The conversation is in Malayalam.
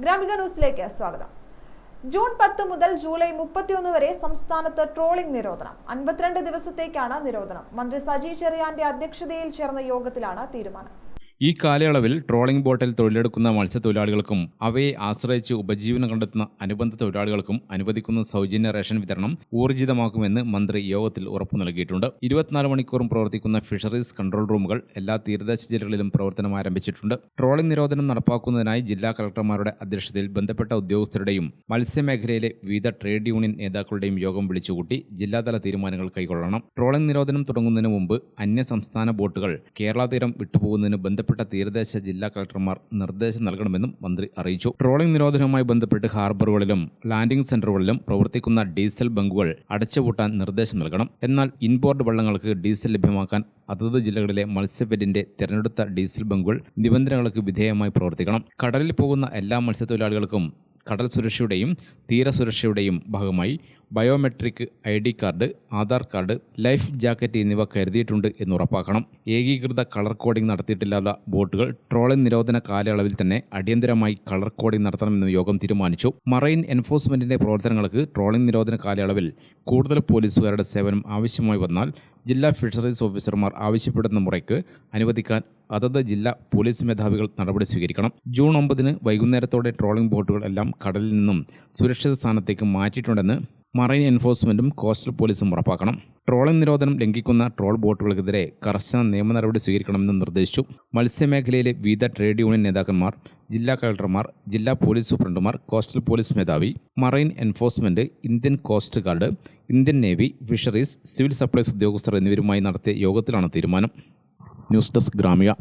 ഗ്രാമിക ന്യൂസിലേക്ക് സ്വാഗതം. ജൂൺ 10 മുതൽ ജൂലൈ 31 വരെ സംസ്ഥാനത്ത് ട്രോളിംഗ് നിരോധനം. 52 ദിവസത്തേക്കാണ് നിരോധനം. മന്ത്രി സജി ചെറിയാന്റെ അധ്യക്ഷതയിൽ ചേർന്ന യോഗത്തിലാണ് തീരുമാനം. ഈ കാലയളവിൽ ട്രോളിംഗ് ബോട്ടിൽ തൊഴിലെടുക്കുന്ന മത്സ്യത്തൊഴിലാളികൾക്കും അവയെ ആശ്രയിച്ച് ഉപജീവനം കണ്ടെത്തുന്ന അനുബന്ധ തൊഴിലാളികൾക്കും അനുവദിക്കുന്ന സൗജന്യ റേഷൻ വിതരണം ഊർജിതമാക്കുമെന്ന് മന്ത്രി യോഗത്തിൽ ഉറപ്പു നൽകിയിട്ടുണ്ട്. 24 മണിക്കൂറും പ്രവർത്തിക്കുന്ന ഫിഷറീസ് കൺട്രോൾ റൂമുകൾ എല്ലാ തീരദേശ ജില്ലകളിലും പ്രവർത്തനം ആരംഭിച്ചിട്ടുണ്ട്. ട്രോളിംഗ് നിരോധനം നടപ്പാക്കുന്നതിനായി ജില്ലാ കളക്ടർമാരുടെ അധ്യക്ഷതയിൽ ബന്ധപ്പെട്ട ഉദ്യോഗസ്ഥരുടെയും മത്സ്യമേഖലയിലെ വിവിധ ട്രേഡ് യൂണിയൻ നേതാക്കളുടെയും യോഗം വിളിച്ചുകൂട്ടി ജില്ലാതല തീരുമാനങ്ങൾ കൈക്കൊള്ളണം. ട്രോളിംഗ് നിരോധനം തുടങ്ങുന്നതിന് മുമ്പ് അന്യസംസ്ഥാന ബോട്ടുകൾ കേരള തീരം വിട്ടുപോകുന്നതിന് ബന്ധപ്പെട്ട തീരദേശ ജില്ലാ കളക്ടർമാർ നിർദ്ദേശം നൽകണമെന്നും മന്ത്രി അറിയിച്ചു. ട്രോളിംഗ് നിരോധനവുമായി ബന്ധപ്പെട്ട് ഹാർബറുകളിലും ലാൻഡിംഗ് സെന്ററുകളിലും പ്രവർത്തിക്കുന്ന ഡീസൽ ബങ്കുകൾ അടച്ചുപൂട്ടാൻ നിർദ്ദേശം നൽകണം. എന്നാൽ ഇൻബോർഡ് വള്ളങ്ങൾക്ക് ഡീസൽ ലഭ്യമാക്കാൻ അതത് ജില്ലകളിലെ മത്സ്യഫെഡിന്റെ തിരഞ്ഞെടുത്ത ഡീസൽ ബങ്കുകൾ നിബന്ധനകൾക്ക് വിധേയമായി പ്രവർത്തിക്കണം. കടലിൽ പോകുന്ന എല്ലാ മത്സ്യത്തൊഴിലാളികൾക്കും കടൽ സുരക്ഷയുടെയും തീരസുരക്ഷയുടെയും ഭാഗമായി biometric ID card, Aadhaar card, life jacket എന്നിവ കരുതിയിട്ടുണ്ട് എന്നുറപ്പാക്കണം. ഏകീകൃത കളർ കോഡിംഗ് നടത്തിയിട്ടില്ലാത്ത ബോട്ടുകൾ ട്രോളിംഗ് നിരോധന കാലയളവിൽ തന്നെ അടിയന്തരമായി കളർ കോഡിംഗ് നടത്തണമെന്ന് യോഗം തീരുമാനിച്ചു. മറൈൻ എൻഫോഴ്സ്മെന്റിന്റെ പ്രവർത്തനങ്ങൾക്ക് ട്രോളിംഗ് നിരോധന കാലയളവിൽ കൂടുതൽ പോലീസുകാരുടെ സേവനം ആവശ്യമായി വന്നാൽ ജില്ലാ ഫിഷറീസ് ഓഫീസർമാർ ആവശ്യപ്പെടുന്ന മുറയ്ക്ക് അനുവദിക്കാൻ അതത് ജില്ലാ പോലീസ് മേധാവികൾ നടപടി സ്വീകരിക്കണം. ജൂൺ 9 വൈകുന്നേരത്തോടെ ട്രോളിംഗ് ബോട്ടുകൾ എല്ലാം കടലിൽ നിന്നും സുരക്ഷിത സ്ഥാനത്തേക്ക് മാറ്റിയിട്ടുണ്ടെന്ന് മറൈൻ എൻഫോഴ്സ്മെന്റും കോസ്റ്റൽ പോലീസും ഉറപ്പാക്കണം. ട്രോളിംഗ് നിരോധനം ലംഘിക്കുന്ന ട്രോൾ ബോട്ടുകൾക്കെതിരെ കർശന നിയമ നടപടി സ്വീകരിക്കണമെന്ന് നിർദ്ദേശിച്ചു. മത്സ്യമേഖലയിലെ വിവിധ ട്രേഡ് യൂണിയൻ നേതാക്കന്മാർ, ജില്ലാ കളക്ടർമാർ, ജില്ലാ പോലീസ് സൂപ്രണ്ടുമാർ, കോസ്റ്റൽ പോലീസ് മേധാവി, marine enforcement, Indian coast guard, Indian navy, fisheries, civil supplies ഉദ്യോഗസ്ഥർ എന്നിവരുമായി നടത്തിയ യോഗത്തിലാണ് തീരുമാനം. News desk Gramika.